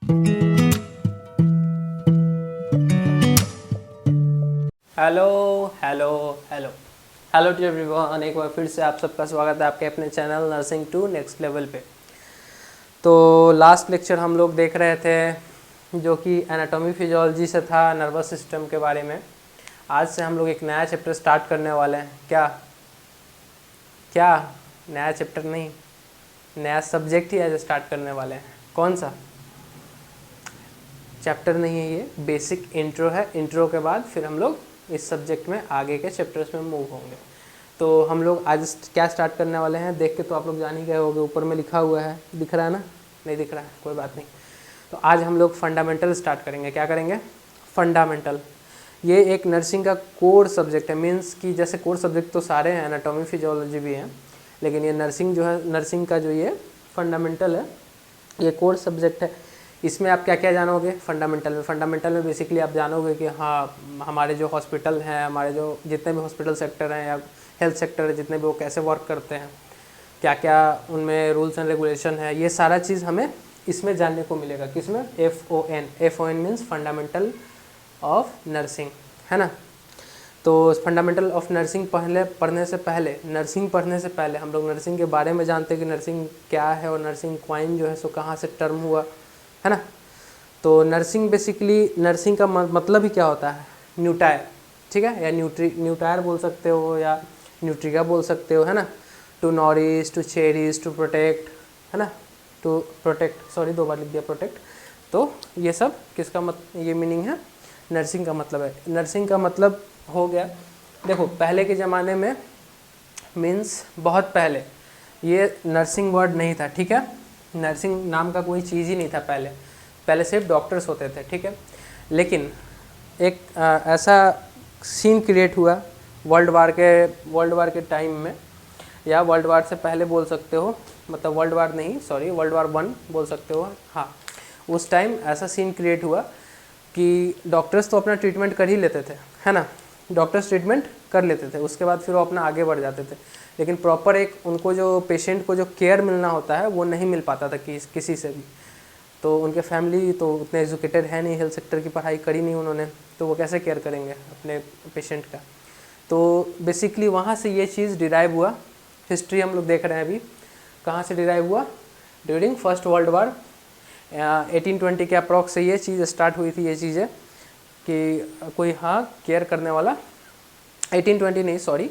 Hello hello hello hello to everyone, एक बार फिर से आप सबका स्वागत है आपके अपने channel nursing to next level पे। तो लास्ट लेक्चर हम लोग देख रहे थे जो कि एनाटॉमी फिजियोलॉजी से था, नर्वस सिस्टम के बारे में। आज से हम लोग एक नया चैप्टर स्टार्ट करने वाले हैं। क्या क्या नया चैप्टर नहीं, नया सब्जेक्ट ही आज स्टार्ट करने वाले हैं। कौन सा चैप्टर नहीं है, ये बेसिक इंट्रो है। इंट्रो के बाद फिर हम लोग इस सब्जेक्ट में आगे के चैप्टर्स में मूव होंगे। तो हम लोग आज क्या स्टार्ट करने वाले हैं, देख के तो आप लोग जान ही गए होंगे, ऊपर में लिखा हुआ है, दिख रहा है ना? नहीं दिख रहा है, कोई बात नहीं। तो आज हम लोग फंडामेंटल स्टार्ट करेंगे। क्या करेंगे? फंडामेंटल। ये एक नर्सिंग का कोर सब्जेक्ट है। मीन्स कि जैसे कोर सब्जेक्ट तो सारे हैं, एनाटॉमी फिजियोलॉजी भी हैं, लेकिन ये नर्सिंग जो है, नर्सिंग का जो ये फंडामेंटल है, ये कोर सब्जेक्ट है। इसमें आप क्या क्या जानोगे फंडामेंटल में? फंडामेंटल में बेसिकली आप जानोगे कि हाँ, हमारे जो हॉस्पिटल हैं, हमारे जो जितने भी हॉस्पिटल सेक्टर हैं या हेल्थ सेक्टर है, जितने भी, वो कैसे वर्क करते हैं, क्या क्या उनमें रूल्स एंड रेगुलेशन है, ये सारा चीज़ हमें इसमें जानने को मिलेगा। किसमें? FON means fundamental of nursing, है ना? तो फंडामेंटल ऑफ नर्सिंग नर्सिंग पढ़ने से पहले हम लोग नर्सिंग के बारे में जानते हैं कि नर्सिंग क्या है, और नर्सिंग क्वाइन जो है सो कहाँ से टर्म हुआ, है ना? तो नर्सिंग बेसिकली, नर्सिंग का मतलब ही क्या होता है? न्यूटायर, ठीक है? या न्यूटायर बोल सकते हो, या न्यूट्रिका बोल सकते हो, है ना? To nourish, to cherish, to protect, है ना? टू प्रोटेक्ट, सॉरी 2 बार लिख दिया प्रोटेक्ट। तो ये सब किसका ये मीनिंग है, नर्सिंग का मतलब है। नर्सिंग का मतलब हो गया, देखो पहले के ज़माने में, मीन्स बहुत पहले, ये नर्सिंग वर्ड नहीं था, ठीक है? नर्सिंग नाम का कोई चीज़ ही नहीं था पहले सिर्फ डॉक्टर्स होते थे, ठीक है? लेकिन एक ऐसा सीन क्रिएट हुआ वर्ल्ड वार के टाइम में, या वर्ल्ड वार से पहले बोल सकते हो, मतलब वर्ल्ड वार नहीं, सॉरी, वर्ल्ड वार 1 बोल सकते हो। हाँ, उस टाइम ऐसा सीन क्रिएट हुआ कि डॉक्टर्स तो अपना ट्रीटमेंट कर ही लेते थे, है ना? डॉक्टर्स ट्रीटमेंट कर लेते थे, उसके बाद फिर वो अपना आगे बढ़ जाते थे, लेकिन प्रॉपर एक उनको जो पेशेंट को जो केयर मिलना होता है वो नहीं मिल पाता था किसी से भी। तो उनके फैमिली तो उतने एजुकेटेड है नहीं, हेल्थ सेक्टर की पढ़ाई करी नहीं उन्होंने, तो वो कैसे केयर करेंगे अपने पेशेंट का? तो बेसिकली वहाँ से ये चीज़ डिराइव हुआ। हिस्ट्री हम लोग देख रहे हैं अभी, कहाँ से डिराइव हुआ? ड्यूरिंग फर्स्ट वर्ल्ड वार 1820 के अप्रॉक्स से ये चीज़ स्टार्ट हुई थी। ये चीज़ें कि कोई, हाँ, केयर करने वाला, 1820 नहीं, सॉरी,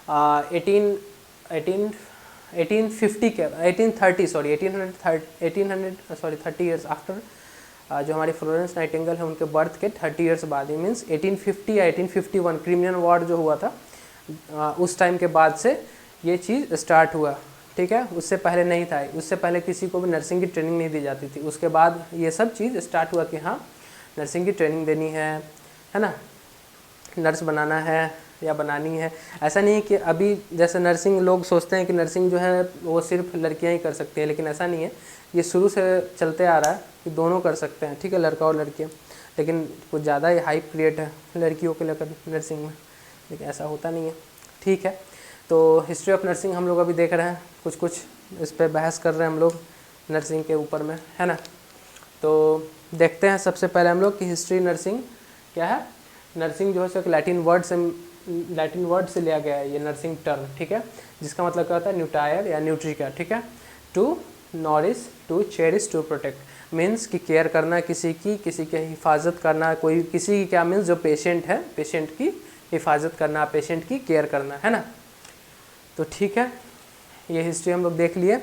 1850 के 1830 सॉरी 1800 सॉरी 30 ईयर्स आफ्टर, जो हमारी फ्लोरेंस नाइटिंगेल है उनके बर्थ के 30 ईयर्स बाद ही, मीन्स 1850 या 1851 क्रिमियन वॉर जो हुआ था, उस टाइम के बाद से ये चीज़ स्टार्ट हुआ, ठीक है? उससे पहले नहीं था, उससे पहले किसी को भी नर्सिंग की ट्रेनिंग नहीं दी जाती थी। उसके बाद ये सब चीज़ स्टार्ट हुआ कि हाँ, नर्सिंग की ट्रेनिंग देनी है ना? नर्स बनाना है या बनानी है। ऐसा नहीं है कि अभी जैसे नर्सिंग, लोग सोचते हैं कि नर्सिंग जो है वो सिर्फ लड़कियां ही कर सकती हैं, लेकिन ऐसा नहीं है। ये शुरू से चलते आ रहा है कि दोनों कर सकते हैं, ठीक है? लड़का और लड़कियां, लेकिन कुछ ज़्यादा ही हाइप क्रिएट है लड़कियों के लेकर नर्सिंग में, लेकिन ऐसा होता नहीं है, ठीक है? तो हिस्ट्री ऑफ नर्सिंग हम लोग अभी देख रहे हैं, कुछ इस पर बहस कर रहे हैं हम लोग नर्सिंग के ऊपर में, है ना? तो देखते हैं सबसे पहले हम लोग कि हिस्ट्री नर्सिंग क्या है। नर्सिंग जो है एक लैटिन वर्ड से लिया गया है ये नर्सिंग टर्म, ठीक है? जिसका मतलब क्या होता है? न्यूटायर या न्यूट्रिका, ठीक है? To nourish, to cherish, to protect, means कि केयर करना, किसी की हिफाजत करना, कोई किसी की क्या मीन्स, जो पेशेंट है, पेशेंट की हिफाजत करना, पेशेंट की केयर करना, है ना? तो ठीक है, ये हिस्ट्री हम लोग देख लिए।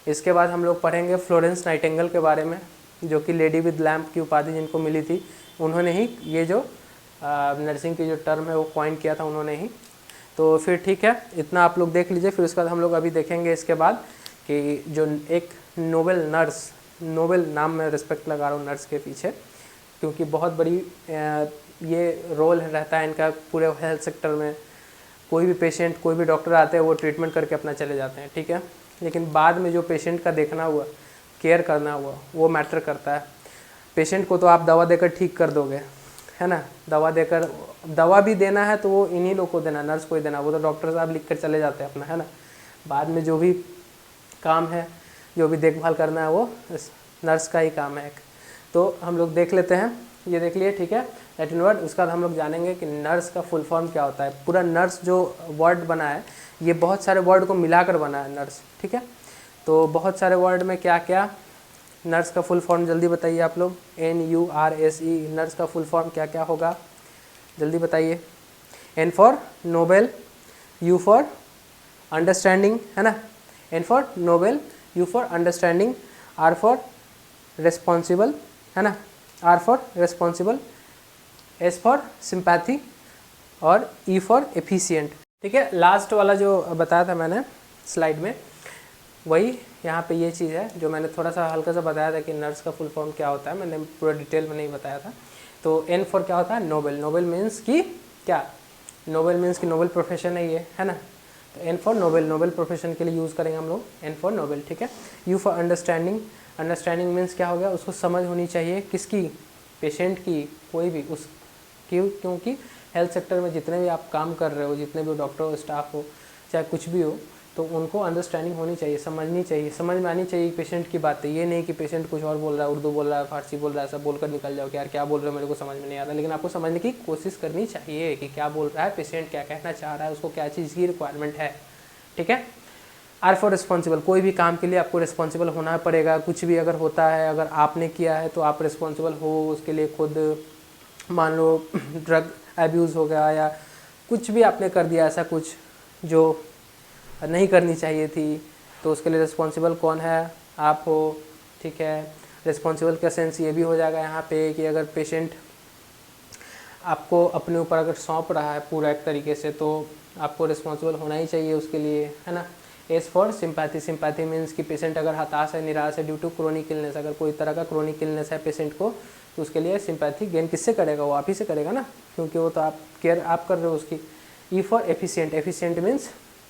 इसके बाद हम लोग पढ़ेंगे फ्लोरेंस नाइटिंगेल के बारे में, जो कि लेडी विद लैम्प की उपाधि जिनको मिली थी, उन्होंने ही ये जो नर्सिंग की जो टर्म है वो कॉइन किया था उन्होंने ही। तो फिर ठीक है, इतना आप लोग देख लीजिए। फिर उसके बाद हम लोग अभी देखेंगे इसके बाद कि जो एक नोबेल नाम में रिस्पेक्ट लगा रहा हूँ नर्स के पीछे, क्योंकि बहुत बड़ी ये रोल रहता है इनका पूरे हेल्थ सेक्टर में। कोई भी पेशेंट, कोई भी डॉक्टर आते हैं, वो ट्रीटमेंट करके अपना चले जाते हैं, ठीक है? लेकिन बाद में जो पेशेंट का देखना हुआ, केयर करना हुआ, वो मैटर करता है। पेशेंट को तो आप दवा देकर ठीक कर दोगे, है ना? दवा भी देना है तो वो इन्हीं लोग को देना, नर्स को ही देना, वो तो डॉक्टर साहब लिख कर चले जाते हैं अपना, है ना? बाद में जो भी काम है, जो भी देखभाल करना है, वो नर्स का ही काम है। तो हम लोग देख लेते हैं, ये देख लिए, ठीक है, लैटिन वर्ड। उसके बाद हम लोग जानेंगे कि नर्स का फुल फॉर्म क्या होता है। पूरा नर्स जो वर्ड बना है ये बहुत सारे वर्ड को मिलाकर बना है नर्स, ठीक है। तो बहुत सारे वर्ड में क्या क्या, नर्स का फुल फॉर्म जल्दी बताइए आप लोग। NURSE, नर्स का फुल फॉर्म क्या क्या होगा, जल्दी बताइए। N for Nobel, U for understanding, है ना, N for Nobel, U for understanding, R for responsible, है ना, R for responsible, S for sympathy और E फॉर एफिशिएंट, ठीक है। लास्ट वाला जो बताया था मैंने स्लाइड में, वही यहाँ पे ये चीज़ है जो मैंने थोड़ा सा हल्का सा बताया था कि नर्स का फुल फॉर्म क्या होता है, मैंने पूरा डिटेल में नहीं बताया था। तो N फॉर क्या होता है, नोबेल। नोबेल मीन्स कि क्या, नोबेल मीन्स कि नोबेल प्रोफेशन है ये, है ना। तो N for Nobel, Nobel profession के लिए यूज़ करेंगे हम लोग N फॉर नोबेल, ठीक है। U for understanding, understanding means क्या हो गया, उसको समझ होनी चाहिए, किसकी, पेशेंट की, कोई भी उस क्योंकि हेल्थ सेक्टर में जितने भी आप काम कर रहे हो, जितने भी डॉक्टर हो, स्टाफ हो, चाहे कुछ भी हो, तो उनको अंडरस्टैंडिंग होनी चाहिए, समझनी चाहिए, समझ में आनी चाहिए पेशेंट की बातें। ये नहीं कि पेशेंट कुछ और बोल रहा है, उर्दू बोल रहा है, फारसी बोल रहा है, सब बोलकर निकल जाओ कि यार क्या बोल रहे हो, मेरे को समझ में नहीं आ रहा। लेकिन आपको समझने की कोशिश करनी चाहिए कि क्या बोल रहा है पेशेंट, क्या कहना चाह रहा है, उसको क्या चीज़ की रिक्वायरमेंट है, ठीक है। R फॉर रिस्पॉन्सिबल, कोई भी काम के लिए आपको रिस्पॉन्सिबल होना पड़ेगा। कुछ भी अगर होता है, अगर आपने किया है तो आप रिस्पॉन्सिबल हो उसके लिए खुद। मान लो ड्रग एब्यूज़ हो गया या कुछ भी आपने कर दिया ऐसा कुछ जो नहीं करनी चाहिए थी, तो उसके लिए रिस्पॉन्सिबल कौन है, आप हो, ठीक है। रिस्पॉन्सिबल का सेंस ये भी हो जाएगा यहाँ पे कि अगर पेशेंट आपको अपने ऊपर अगर सौंप रहा है पूरा एक तरीके से, तो आपको रिस्पॉन्सिबल होना ही चाहिए उसके लिए, है ना। S for sympathy, sympathy means कि पेशेंट अगर हताश है, निराश है ड्यू टू क्रोनिक इलनेस, अगर कोई तरह का क्रोनिक इलनेस है पेशेंट को, तो उसके लिए सिंपैथी गेन किससे करेगा, वो आप ही से करेगा ना, क्योंकि वो तो आप केयर आप कर रहे हो उसकी। E for efficient, efficient means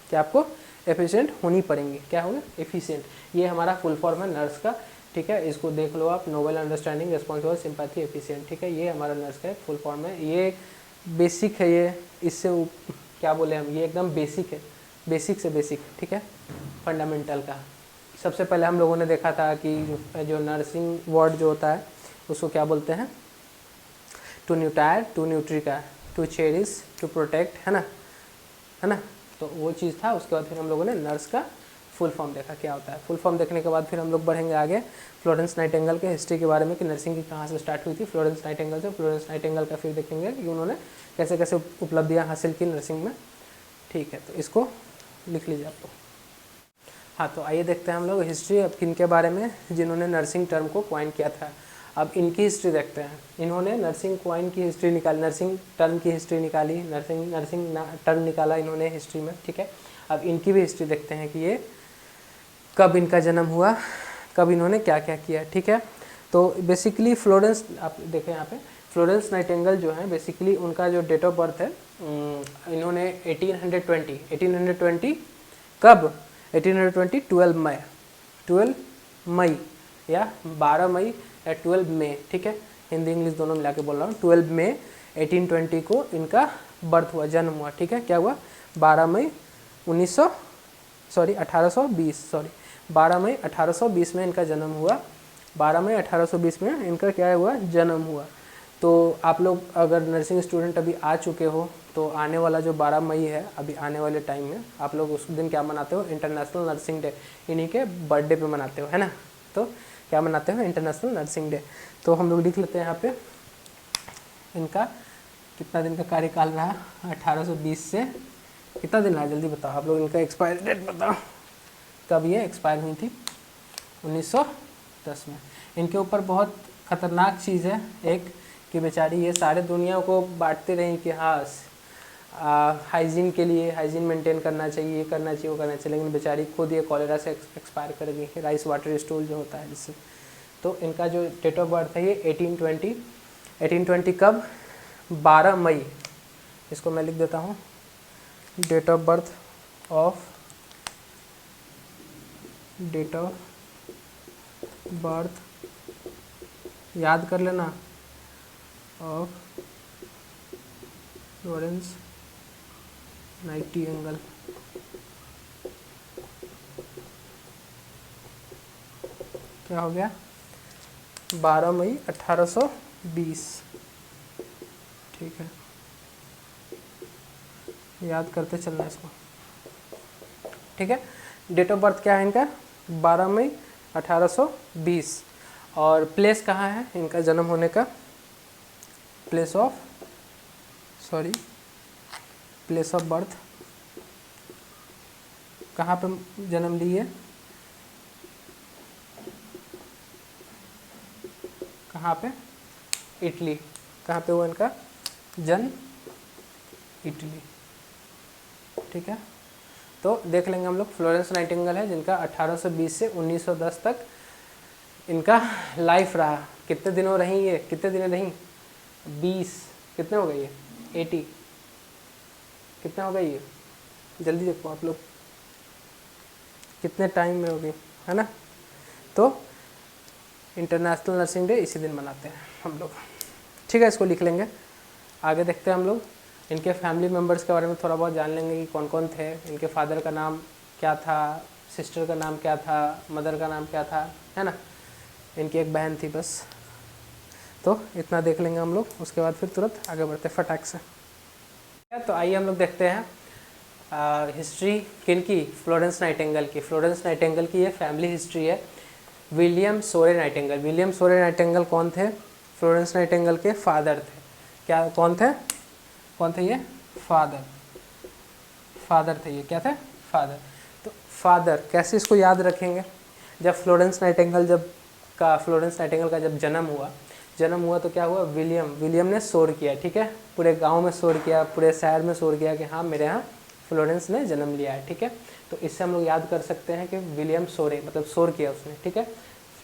कि आपको एफिशिएंट होनी पड़ेंगी, क्या होगा, एफिशिएंट। ये हमारा फुल फॉर्म है नर्स का, ठीक है। इसको देख लो आप, noble, understanding, responsible, sympathy, efficient, ठीक है। ये हमारा नर्स का एक फुल फॉर्म है। ये बेसिक है, ये इससे क्या बोले हम, ये एकदम बेसिक है, बेसिक से बेसिक, ठीक है, फंडामेंटल का। सबसे पहले हम लोगों ने देखा था कि जो नर्सिंग वार्ड जो होता है उसको क्या बोलते हैं, टू न्यूटायर, टू न्यूट्रिका, टू चेरिश, टू प्रोटेक्ट, है ना। तो वो चीज़ था। उसके बाद फिर हम लोगों ने नर्स का फुल फॉर्म देखा क्या होता है। फुल फॉर्म देखने के बाद फिर हम लोग बढ़ेंगे आगे फ्लोरेंस नाइटिंगेल के हिस्ट्री के बारे में कि नर्सिंग की कहाँ से स्टार्ट हुई थी फ्लोरेंस नाइटिंगेल से। फ्लोरेंस नाइटिंगेल का फिर देखेंगे कि उन्होंने कैसे कैसे उपलब्धियाँ हासिल की नर्सिंग में, ठीक है। तो इसको लिख लीजिए आपको। हाँ, तो आइए देखते हैं हम लोग हिस्ट्री अब किन के बारे में, जिन्होंने नर्सिंग टर्म को क्वाइन किया था। अब इनकी हिस्ट्री देखते हैं। इन्होंने नर्सिंग क्वाइन की हिस्ट्री निकाली, नर्सिंग टर्म की हिस्ट्री निकाली, नर्सिंग टर्म निकाला इन्होंने हिस्ट्री में, ठीक है। अब इनकी भी हिस्ट्री देखते हैं कि ये कब इनका जन्म हुआ, कब इन्होंने क्या क्या किया, ठीक है। तो बेसिकली फ्लोरेंस, आप देखें यहाँ पे फ्लोरेंस नाइटिंगेल जो है बेसिकली उनका जो डेट ऑफ बर्थ है, इन्होंने 1820 कब, 1820 12 मई या 12 मई या 12 मई, ठीक है। हिंदी इंग्लिश दोनों मिला के बोल रहा हूँ। 12 मई 1820 को इनका बर्थ हुआ, जन्म हुआ, ठीक है। क्या हुआ, 12 मई 1820 में इनका जन्म हुआ। 12 मई 1820 में इनका क्या हुआ, जन्म हुआ। तो आप लोग अगर नर्सिंग स्टूडेंट अभी आ चुके हो तो आने वाला जो 12 मई है, अभी आने वाले टाइम में आप लोग उस दिन क्या मनाते हो, इंटरनेशनल नर्सिंग डे, इन्हीं के बर्थडे पे मनाते हो, है ना। तो क्या मनाते हो, इंटरनेशनल नर्सिंग डे। तो हम लोग लिख लेते हैं यहाँ पे इनका कितना दिन का कार्यकाल रहा, 1820 से कितना दिन रहा, जल्दी बताओ आप लोग। इनका एक्सपायरी डेट बताओ, कब ये एक्सपायर हुई थी, 1910 में। इनके ऊपर बहुत ख़तरनाक चीज़ है एक, कि बेचारी ये सारे दुनिया को बांटते रहीं कि हाँ हाइजीन के लिए, हाइजीन मेंटेन करना चाहिए, ये करना चाहिए, वो करना चाहिए, लेकिन बेचारी खुद ये कॉलेरा से एक्सपायर कर गई, राइस वाटर स्टूल जो होता है जिससे। तो इनका जो डेट ऑफ बर्थ है ये 1820 कब, 12 मई, इसको मैं लिख देता हूँ, डेट ऑफ बर्थ याद कर लेना, ऑफ फ्लोरेंस नाइटिंगेल। क्या हो गया, 12 मई 1820, ठीक है, याद करते चलना इसको, ठीक है। डेट ऑफ बर्थ क्या है इनका, 12 मई 1820, और प्लेस कहाँ है इनका जन्म होने का, प्लेस ऑफ बर्थ, कहाँ पे जन्म लिए, कहाँ पे, इटली, कहाँ पे हुआ इनका जन्म, इटली, ठीक है। तो देख लेंगे हम लोग, फ्लोरेंस नाइटिंगेल है जिनका 1820 से 1910 तक इनका लाइफ रहा। कितने दिनों रही ये, कितने दिन रही, 20, कितने हो गए ये, 80, कितने हो गए ये, जल्दी देखो आप लोग कितने टाइम में होगी, है ना। तो इंटरनेशनल नर्सिंग डे इसी दिन मनाते हैं हम लोग, ठीक है। इसको लिख लेंगे। आगे देखते हैं हम लोग इनके फैमिली मेम्बर्स के बारे में थोड़ा बहुत जान लेंगे कि कौन कौन थे। इनके फादर का नाम क्या था, सिस्टर का नाम क्या था, मदर का नाम क्या था, है ना। इनकी एक बहन थी बस, तो इतना देख लेंगे हम लोग, उसके बाद फिर तुरंत आगे बढ़ते हैं फटाक से। तो आइए हम लोग देखते हैं हिस्ट्री किन की, फ्लोरेंस नाइटिंगेल की। फ्लोरेंस नाइटिंगेल की ये फैमिली हिस्ट्री है। विलियम सोरे नाइटिंगेल, विलियम सोरे नाइटिंगेल कौन थे, फ्लोरेंस नाइटिंगेल के फादर थे। क्या कौन थे ये, फादर थे ये, क्या थे, फादर। तो फादर कैसे इसको याद रखेंगे, जब फ्लोरेंस नाइटिंगेल का जब जन्म हुआ तो क्या हुआ, विलियम ने शोर किया, ठीक है, पूरे गांव में शोर किया, पूरे शहर में शोर किया कि हाँ मेरे यहाँ फ्लोरेंस ने जन्म लिया है, ठीक है। तो इससे हम लोग याद कर सकते हैं कि विलियम सोरे, मतलब शोर किया उसने, ठीक है।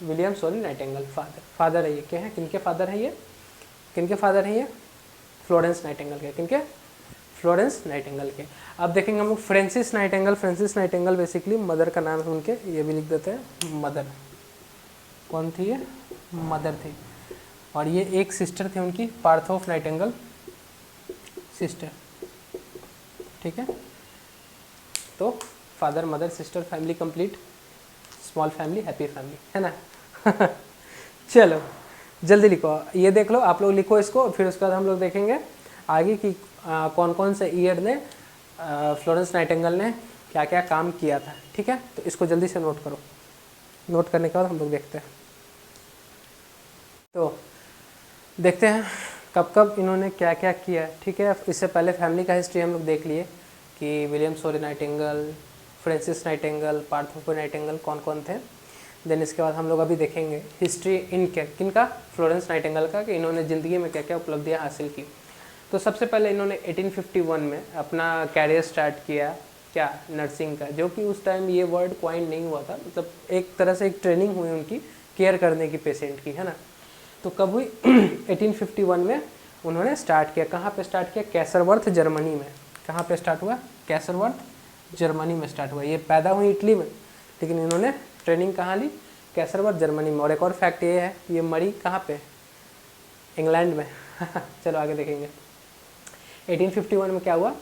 विलियम सोरे नाइटिंगेल फादर है ये, क्या है, किनके फादर है ये, फ्लोरेंस नाइटिंगेल के, किनके, फ्लोरेंस नाइटिंगेल के। अब देखेंगे हम लोग फ्रांसिस नाइटिंगेल बेसिकली मदर का नाम है उनके, ये भी लिख देते हैं मदर। कौन थी ये, मदर थी। और ये एक सिस्टर थी उनकी, पार्थोफ नाइटिंगेल सिस्टर, ठीक है। तो father mother sister, family complete, small family happy family, है ना। चलो जल्दी लिखो, ये देख लो आप लोग, लिखो इसको, फिर उसके बाद हम लोग देखेंगे आगे कि कौन कौन से ईयर ने फ्लोरेंस नाइटिंगेल ने क्या क्या काम किया था, ठीक है। तो इसको जल्दी से नोट करो, नोट करने के बाद हम लोग देखते हैं। तो देखते हैं कब कब इन्होंने क्या क्या किया, ठीक है। इससे पहले फैमिली का हिस्ट्री हम लोग देख लिए कि विलियम सोरे नाइटिंगेल, फ्रांसिस नाइटिंगेल, पार्थोफ नाइटिंगेल कौन कौन थे। देन इसके बाद हम लोग अभी देखेंगे हिस्ट्री किनका, फ्लोरेंस नाइटिंगेल का, कि इन्होंने ज़िंदगी में क्या क्या उपलब्धियाँ हासिल की। तो सबसे पहले इन्होंने 1851 में अपना कैरियर स्टार्ट किया, क्या, नर्सिंग का, जो कि उस टाइम ये वर्ड क्वाइन नहीं हुआ था, मतलब एक तरह से एक ट्रेनिंग हुई उनकी केयर करने की पेशेंट की, है ना। तो कब हुई, 1851 में उन्होंने स्टार्ट किया। कहाँ पे स्टार्ट किया, कैसरवर्थ जर्मनी में। कहाँ पे स्टार्ट हुआ, कैसरवर्थ जर्मनी में स्टार्ट हुआ। ये पैदा हुई इटली में, लेकिन इन्होंने ट्रेनिंग कहाँ ली, कैसरवर्थ जर्मनी में। और एक और फैक्ट ये है, ये मरी कहाँ पे, इंग्लैंड में। चलो आगे देखेंगे। 1851 में क्या हुआ,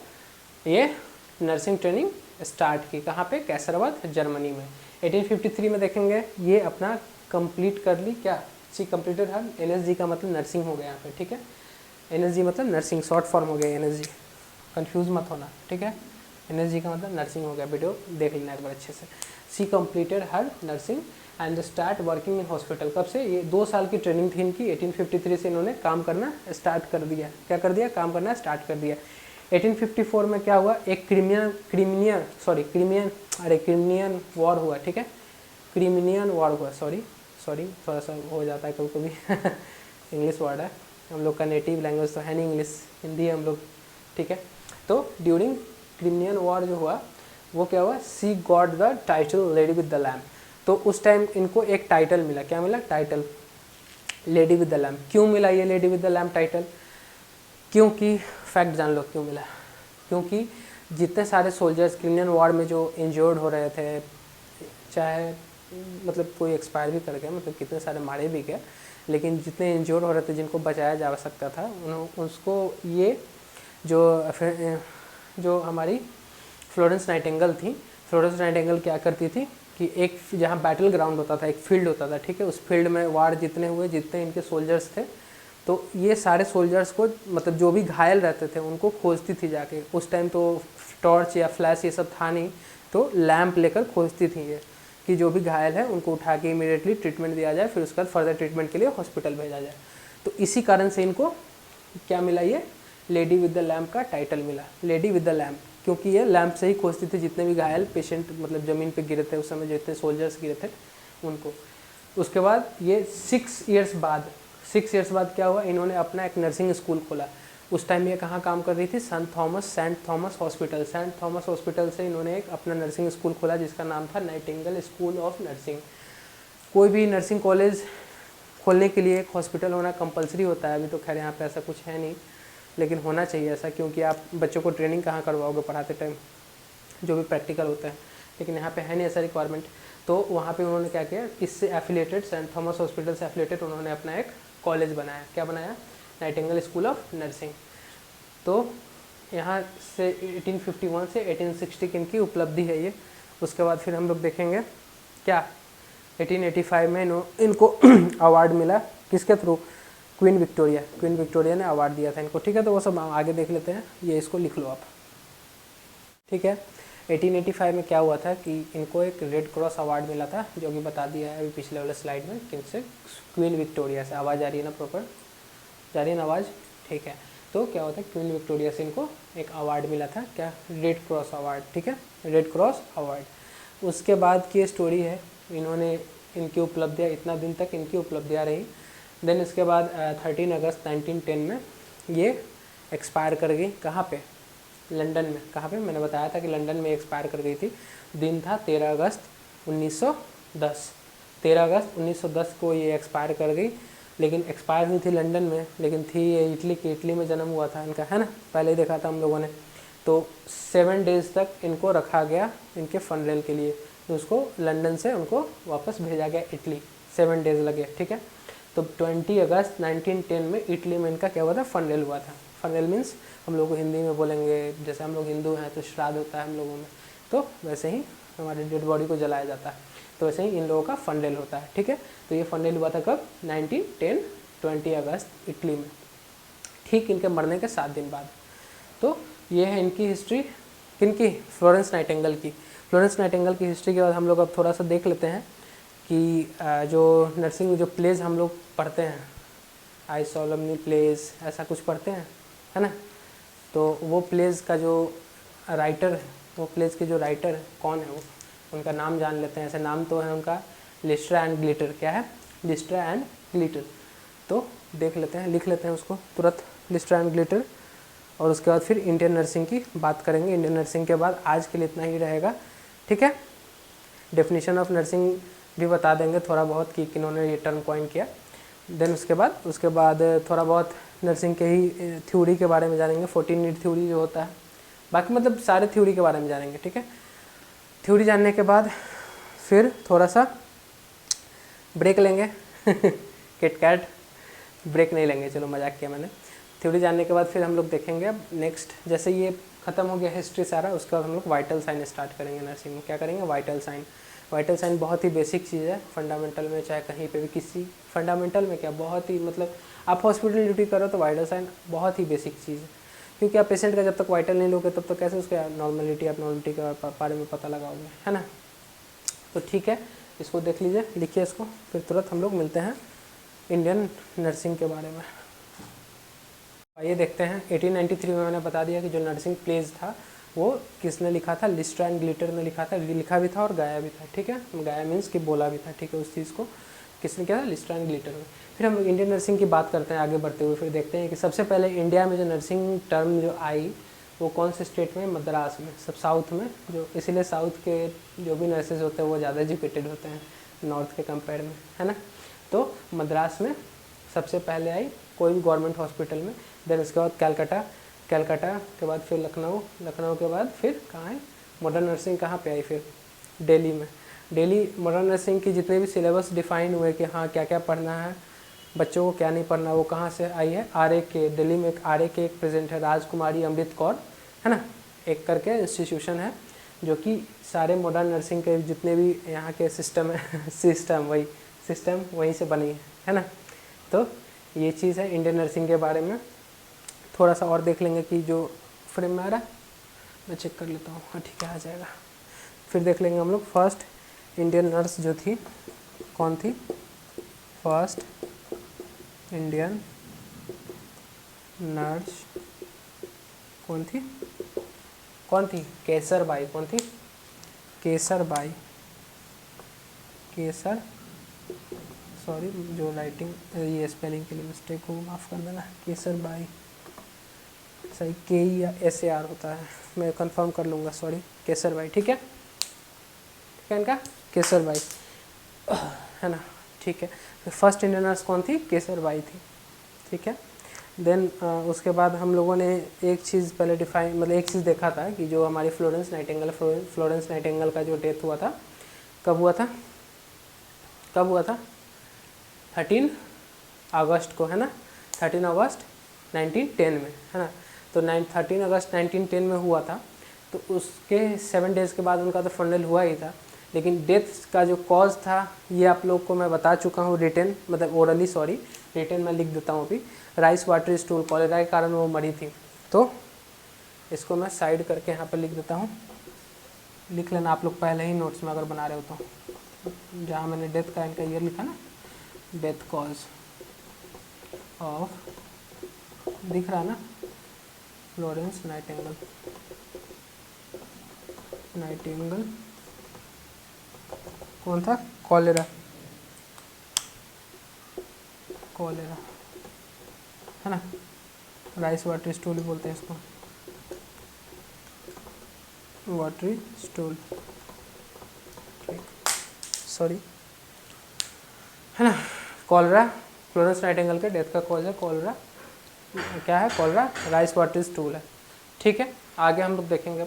ये नर्सिंग ट्रेनिंग स्टार्ट की, कहाँ पे, कैसरवर्थ जर्मनी में। 1853 में देखेंगे ये अपना कंप्लीट कर ली, क्या, सी कंप्लीटेड हर NSG का मतलब नर्सिंग हो गया यहाँ पे, ठीक है। NSG मतलब नर्सिंग, शॉर्ट फॉर्म हो गया NSG, कंफ्यूज मत होना, ठीक है। NSG का मतलब नर्सिंग हो गया, वीडियो देख लेना एक बार अच्छे से। She completed her nursing and start working in hospital. कब से, ये 2 साल की ट्रेनिंग थी इनकी। 1853 से इन्होंने काम करना स्टार्ट कर दिया, क्या कर दिया, काम करना स्टार्ट कर दिया। 1854 में क्या हुआ, एक क्रीमियन वॉर हुआ, ठीक है, क्रीमियन वॉर हुआ, सॉरी थोड़ा सा हो जाता है कभी कभी इंग्लिश वर्ड है, हम लोग का नेटिव लैंग्वेज तो है नहीं इंग्लिश, हिंदी है हम लोग, ठीक है। तो ड्यूरिंग क्रीमियन वॉर जो हुआ वो क्या हुआ, she got the title lady with the lamp. तो उस टाइम इनको एक टाइटल मिला, क्या मिला, title lady with the lamp. क्यों मिला ये lady with the lamp title, क्योंकि फैक्ट जान लो क्यों मिला, क्योंकि जितने सारे सोल्जर्स क्रीमियन वॉर में जो इंजर्ड हो रहे थे, चाहे मतलब कोई एक्सपायर भी कर गया, मतलब कितने सारे मारे भी गए, लेकिन जितने इंजर्ड हो रहे थे जिनको बचाया जा सकता था उसको ये जो हमारी फ्लोरेंस नाइटिंगेल थी, फ्लोरेंस नाइटिंगेल क्या करती थी, कि एक जहाँ बैटल ग्राउंड होता था, एक फील्ड होता था, ठीक है, उस फील्ड में वार जितने हुए, जितने इनके सोल्जर्स थे, तो ये सारे सोल्जर्स को मतलब जो भी घायल रहते थे उनको खोजती थी जाके। उस टाइम तो टॉर्च या फ्लैश ये सब था नहीं, तो लैंप लेकर खोजती थी ये कि जो भी घायल है उनको उठा के इमीडिएटली ट्रीटमेंट दिया जाए, फिर उसके बाद फर्दर ट्रीटमेंट के लिए हॉस्पिटल भेजा जाए। तो इसी कारण से इनको क्या मिला, ये लेडी विद द लैम्प का टाइटल मिला, लेडी विद द लैम्प, क्योंकि ये लैंप से ही खोजती थी जितने भी घायल पेशेंट मतलब ज़मीन पे गिरे थे उस समय, जितने सोल्जर्स गिरे थे उनको। उसके बाद ये 6 इयर्स बाद क्या हुआ, इन्होंने अपना एक नर्सिंग स्कूल खोला। उस टाइम ये कहाँ काम कर रही थी, सेंट थॉमस हॉस्पिटल से इन्होंने एक अपना नर्सिंग स्कूल खोला जिसका नाम था नाइटिंगेल स्कूल ऑफ नर्सिंग। कोई भी नर्सिंग कॉलेज खोलने के लिए एक हॉस्पिटल होना कंपलसरी होता है। अभी तो खैर यहाँ पे ऐसा कुछ है नहीं, लेकिन होना चाहिए ऐसा, क्योंकि आप बच्चों को ट्रेनिंग कहाँ करवाओगे पढ़ाते टाइम, जो भी प्रैक्टिकल होता है, लेकिन यहाँ पे है नहीं ऐसा रिक्वायरमेंट। तो वहाँ पे उन्होंने क्या किया, इससे एफिलेटेड सेंट थॉमस हॉस्पिटल से एफिलेटेड उन्होंने अपना एक कॉलेज बनाया। क्या बनाया, नाइटिंगेल स्कूल ऑफ नर्सिंग। तो यहाँ से 1851 से 1860 की इनकी उपलब्धि है ये। उसके बाद फिर हम लोग देखेंगे क्या, 1885 में इनको अवार्ड मिला, किसके थ्रू, क्वीन विक्टोरिया ने अवार्ड दिया था इनको, ठीक है। तो वो सब आगे देख लेते हैं, ये इसको लिख लो आप, ठीक है। 1885 में क्या हुआ था कि इनको एक रेड क्रॉस अवार्ड मिला था, जो कि बता दिया है अभी पिछले वाले स्लाइड में, किनसे, क्वीन विक्टोरिया से। आवाज़ आ रही है ना, प्रॉपर जा रही है ना आवाज़, ठीक है। तो क्या होता है, क्वीन विक्टोरिया से इनको एक अवार्ड मिला था, क्या, रेड क्रॉस अवार्ड, ठीक है, रेड क्रॉस अवार्ड। उसके बाद की स्टोरी है, इन्होंने इनकी उपलब्धियाँ, इतना दिन तक इनकी उपलब्धियाँ रही। देन इसके बाद 13 अगस्त 1910 में ये एक्सपायर कर गई। कहाँ पे, लंदन में। कहाँ पे, मैंने बताया था कि लंदन में एक्सपायर कर गई थी। दिन था 13 अगस्त 1910। 13 अगस्त 1910 को ये एक्सपायर कर गई, लेकिन एक्सपायर हुई थी लंदन में, लेकिन थी ये इटली में जन्म हुआ था इनका, है ना, पहले ही देखा था हम लोगों ने। तो 7 डेज़ तक इनको रखा गया इनके फनरेल के लिए, तो उसको लंदन से उनको वापस भेजा गया इटली, 7 डेज़ लगे, ठीक है। तो 20 अगस्त 1910 में इटली में इनका क्या हुआ था, फनरेल हुआ था। फनरेल मीन्स हम लोग को हिंदी में बोलेंगे, जैसे हम लोग हिंदू हैं तो श्राद्ध होता है हम लोगों में, तो वैसे ही हमारे डेड बॉडी को जलाया जाता है, तो वैसे ही इन लोगों का फनरेल होता है, ठीक है। तो ये फनरेल हुआ था कब, 1910 20 अगस्त इटली में, ठीक इनके मरने के 7 दिन बाद। तो ये है इनकी हिस्ट्री, किनकी, फ्लोरेंस नाइटिंगेल की। फ्लोरेंस नाइटिंगेल की हिस्ट्री के बाद हम लोग अब थोड़ा सा देख लेते हैं कि जो नर्सिंग जो प्लेज हम लोग पढ़ते हैं, आई सोलमनी प्लेज, ऐसा कुछ पढ़ते हैं, है ना। तो वो प्लेज का जो राइटर है, वो प्लेज के जो राइटर कौन है, वो उनका नाम जान लेते हैं। ऐसे नाम तो है उनका, लिस्ट्रा एंड ग्लिटर। क्या है, लिस्ट्रा एंड ग्लिटर। तो देख लेते हैं, लिख लेते हैं उसको तुरंत, लिस्ट्रा एंड ग्लिटर। और उसके बाद फिर इंडियन नर्सिंग की बात करेंगे। इंडियन नर्सिंग के बाद आज के लिए इतना ही रहेगा, ठीक है। डेफिनेशन ऑफ नर्सिंग भी बता देंगे थोड़ा बहुत कि किन्होंने ये टर्म कॉइन किया। देन उसके बाद थोड़ा बहुत नर्सिंग के ही थ्योरी के बारे में जानेंगे, 14 नीड थ्योरी जो होता है, बाकी मतलब सारे थ्योरी के बारे में जानेंगे, ठीक है। थ्योरी जानने के बाद फिर थोड़ा सा ब्रेक लेंगे किट कैट, ब्रेक नहीं लेंगे, चलो मजाक किया मैंने। थ्योरी जानने के बाद फिर हम लोग देखेंगे अब नेक्स्ट, जैसे ये खत्म हो गया हिस्ट्री सारा, उसके बाद हम लोग वाइटल साइन स्टार्ट करेंगे नर्सिंग में। क्या करेंगे, वाइटल साइन। वाइटल साइन बहुत ही बेसिक चीज़ है, फंडामेंटल में चाहे कहीं पे भी, किसी फंडामेंटल में क्या, बहुत ही मतलब आप हॉस्पिटल ड्यूटी करो तो वाइटल साइन बहुत ही बेसिक चीज़ है, क्योंकि आप पेशेंट का जब तक वाइटल नहीं लोगे तब तक कैसे उसका नॉर्मलिटी एबनॉर्मलिटी के बारे में पता लगाओगे, है ना। तो ठीक है, इसको देख लीजिए, लिखिए इसको, फिर तुरंत हम लोग मिलते हैं इंडियन नर्सिंग के बारे में। आइए देखते हैं, 1893 में मैंने बता दिया कि जो नर्सिंग प्लेज था वो किसने लिखा था, लिस्ट्रा एंड ग्लिटर ने लिखा था, लिखा भी था और गाया भी था, ठीक है। गाया मीन्स कि बोला भी था, ठीक है। उस चीज़ को किसने किया था, लिस्ट्रा एंड ग्लिटर में। फिर हम इंडियन नर्सिंग की बात करते हैं आगे बढ़ते हुए, फिर देखते हैं कि सबसे पहले इंडिया में जो नर्सिंग टर्म जो आई वो कौन से स्टेट में, मद्रास में, सब साउथ में, जो इसीलिए साउथ के जो भी नर्सेज होते हैं वो ज़्यादा एजुकेटेड होते हैं नॉर्थ के कंपेयर में, है ना। तो मद्रास में सबसे पहले आई, कोई भी गवर्नमेंट हॉस्पिटल में। देन उसके बाद कलकत्ता के बाद फिर लखनऊ के बाद फिर कहाँ है, मॉडर्न नर्सिंग कहाँ पे आई, फिर दिल्ली में। दिल्ली मॉडर्न नर्सिंग की जितने भी सिलेबस डिफाइन हुए कि हाँ क्या क्या पढ़ना है बच्चों को, क्या नहीं पढ़ना, वो कहाँ से आई है, RAK। दिल्ली में एक RAK एक प्रेजेंट है, राजकुमारी अमृत कौर, है ना, एक करके इंस्टीट्यूशन है। जो कि सारे मॉडर्न नर्सिंग के जितने भी यहाँ के सिस्टम है सिस्टम वहीं से बनी है ना। तो ये चीज़ है इंडियन नर्सिंग के बारे में। थोड़ा सा और देख लेंगे कि जो फ्रेम में आ रहा है, मैं चेक कर लेता हूँ। हाँ ठीक है, आ जाएगा। फिर देख लेंगे हम लोग फर्स्ट इंडियन नर्स जो थी कौन थी। फर्स्ट इंडियन नर्स कौन थी? केसरबाई। कौन थी? केसरबाई। सॉरी, जो राइटिंग ये स्पेलिंग के लिए मिस्टेक हो माफ़ कर देना। केसरबाई सही के या SAR होता है, मैं कंफर्म कर लूँगा। सॉरी, केसरबाई। ठीक है इनका केसरबाई है ना। ठीक है, फर्स्ट इंडियन नर्स कौन थी? केसरबाई थी। ठीक है। देन उसके बाद हम लोगों ने एक चीज़ पहले एक चीज़ देखा था कि जो हमारी फ्लोरेंस नाइटिंगेल का जो डेथ हुआ था, कब हुआ था? 13 अगस्त को, है ना। 13 अगस्त 1910 में, है ना। तो 13 अगस्त 1910 में हुआ था। तो उसके 7 डेज़ के बाद उनका तो फंडल हुआ ही था, लेकिन डेथ का जो कॉज था ये आप लोग को मैं बता चुका हूँ ओरली। रिटन में लिख देता हूँ अभी। राइस वाटर स्टूल, कॉलेरा के कारण वो मरी थी। तो इसको मैं साइड करके यहाँ पर लिख देता हूँ, लिख लेना आप लोग पहले ही नोट्स में अगर बना रहे हो तो। जहाँ मैंने डेथ का इनका ईयर लिखा ना, डेथ कॉज ऑफ, दिख रहा ना, फ्लोरेंस नाइटिंगेल कौन था? कॉलेरा है ना। राइस वाटर स्टूल बोलते हैं इसको, वाटरी स्टूल। ठीक, सॉरी, है ना। कॉलरा, फ्लोरेंस नाइटिंगेल के डेथ का कॉज है कॉलरा। क्या है? कॉलरा, राइस वाटर स्टूल है। ठीक है, आगे हम लोग देखेंगे।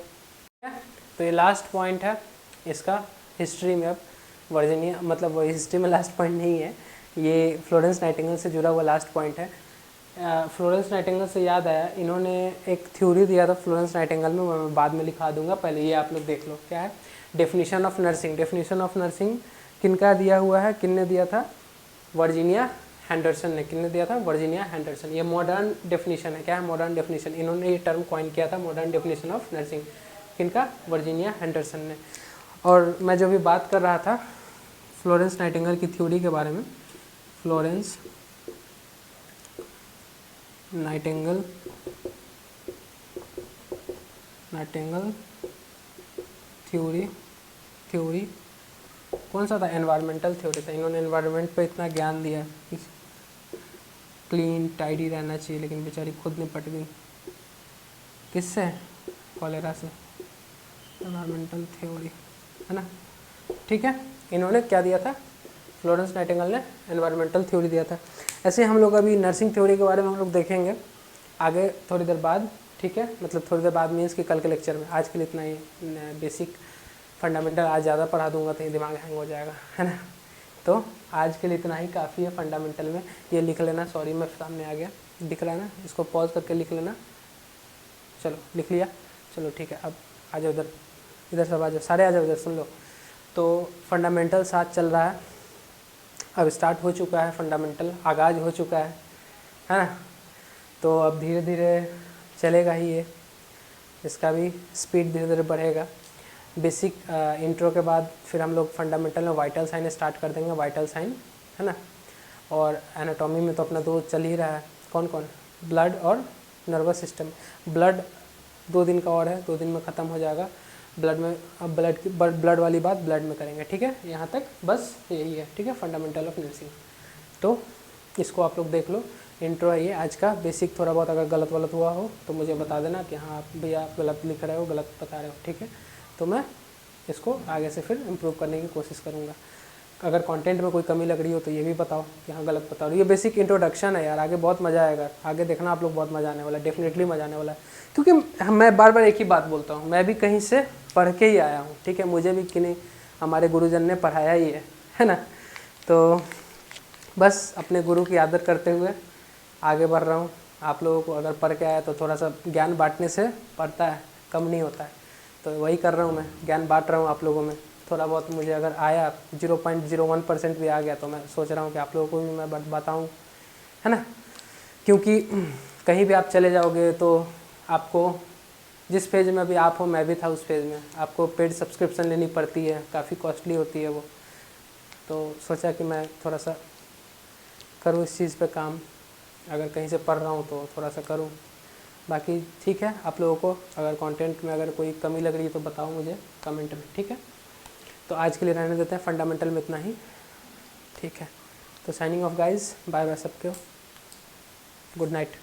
तो ये लास्ट पॉइंट है इसका हिस्ट्री में। अब वर्जीनिया मतलब वो हिस्ट्री में लास्ट पॉइंट नहीं है, ये फ्लोरेंस नाइटिंगेल से जुड़ा हुआ लास्ट पॉइंट है। फ्लोरेंस नाइटिंगेल से याद आया, इन्होंने एक थ्योरी दिया था फ्लोरेंस नाइटिंगेल में, मैं बाद में लिखा दूंगा, पहले ये आप लोग देख लो। क्या है? डेफिनेशन ऑफ नर्सिंग किनका दिया हुआ है? किनने दिया था? वर्जीनिया हैंडरसन ने। किनने दिया था? Virginia Henderson. ये मॉडर्न डेफिनेशन है। क्या है? Modern definition. इन्होंने ये टर्म कॉइन किया था, मॉडर्न डेफिनेशन ऑफ नर्सिंग। किनका? वर्जीनिया हैंडरसन ने। और मैं जो भी बात कर रहा था फ्लोरेंस नाइटिंगेल की थ्योरी के बारे में, फ्लोरेंस नाइटिंगेल थ्योरी कौन सा था? एनवायरमेंटल थ्योरी था। इन्होंने एनवायरनमेंट पे इतना ज्ञान दिया कि क्लीन टाइडी रहना चाहिए, लेकिन बेचारी खुद निपट गई किससे? कॉलेरा से। एनवायरमेंटल थ्योरी, है ना। ठीक है, इन्होंने क्या दिया था? फ्लोरेंस नाइटिंगेल ने एनवायरमेंटल थ्योरी दिया था। ऐसे हम लोग अभी नर्सिंग थ्योरी के बारे में हम लोग देखेंगे आगे थोड़ी देर बाद। ठीक है, मतलब थोड़ी देर बाद मीन्स कि कल के लेक्चर में। आज के लिए इतना ही बेसिक फंडामेंटल आज ज़्यादा पढ़ा दूंगा तो ये दिमाग हैंग हो जाएगा, है ना। तो आज के लिए इतना ही काफ़ी है फंडामेंटल में। ये लिख लेना। सॉरी, मैं सामने आ गया, दिख रहा है ना, इसको पॉज करके लिख लेना। चलो, लिख लिया। चलो ठीक है, अब आ जाओ इधर सब आ जाओ, सारे आ जाओ इधर, सुन लो। तो फंडामेंटल साथ चल रहा है, अब स्टार्ट हो चुका है फंडामेंटल, आगाज़ हो चुका है ना। तो अब धीरे धीरे चलेगा ही ये, इसका भी स्पीड धीरे धीरे बढ़ेगा। बेसिक इंट्रो के बाद फिर हम लोग फंडामेंटल में वाइटल साइन स्टार्ट कर देंगे, वाइटल साइन, है ना। और एनाटॉमी में तो अपना दो चल ही रहा है, कौन कौन? ब्लड और नर्वस सिस्टम। ब्लड 2 दिन का और है, 2 दिन में ख़त्म हो जाएगा। ब्लड में अब ब्लड वाली बात ब्लड में करेंगे। ठीक है, यहाँ तक बस यही है। ठीक है, फंडामेंटल ऑफ नर्सिंग। तो इसको आप लोग देख लो, इंट्रो है ये आज का। बेसिक थोड़ा बहुत अगर गलत हुआ हो तो मुझे बता देना कि हाँ भैया आप गलत लिख रहे हो, गलत बता रहे हो। ठीक है, तो मैं इसको आगे से फिर इम्प्रूव करने की कोशिश करूँगा। अगर कंटेंट में कोई कमी लग रही हो तो ये भी बताओ कि हाँ गलत बता रहे हो। ये बेसिक इंट्रोडक्शन है यार, आगे बहुत मज़ा आएगा। आगे देखना आप लोग, बहुत मज़ा आने वाला है, डेफिनेटली मज़ा आने वाला है। क्योंकि मैं बार बार एक ही बात बोलता हूँ, मैं भी कहीं से पढ़ के ही आया हूँ। ठीक है, मुझे भी किन्हीं हमारे गुरुजन ने पढ़ाया ही है ना। तो बस अपने गुरु की आदर करते हुए आगे बढ़ रहा हूँ। आप लोगों को अगर पढ़ के आया तो थोड़ा सा ज्ञान बांटने से पढ़ता है, कम नहीं होता है। तो वही कर रहा हूँ, मैं ज्ञान बांट रहा हूँ आप लोगों में। थोड़ा बहुत मुझे अगर आया 0.01% भी आ गया तो मैं सोच रहा हूँ कि आप लोगों को भी मैं बताऊँ, है ना। क्योंकि कहीं भी आप चले जाओगे तो आपको जिस पेज में अभी आप हो, मैं भी था उस पेज में, आपको पेड सब्सक्रिप्शन लेनी पड़ती है, काफ़ी कॉस्टली होती है वो। तो सोचा कि मैं थोड़ा सा करूँ इस चीज़ पे काम, अगर कहीं से पढ़ रहा हूँ तो थोड़ा सा करूँ। बाकी ठीक है, आप लोगों को अगर कंटेंट में अगर कोई कमी लग रही है तो बताओ मुझे कमेंट में, ठीक है। तो आज के लिए रहने देते हैं, फंडामेंटल में इतना ही, ठीक है। तो signing off guys, bye bye सबको, गुड नाइट।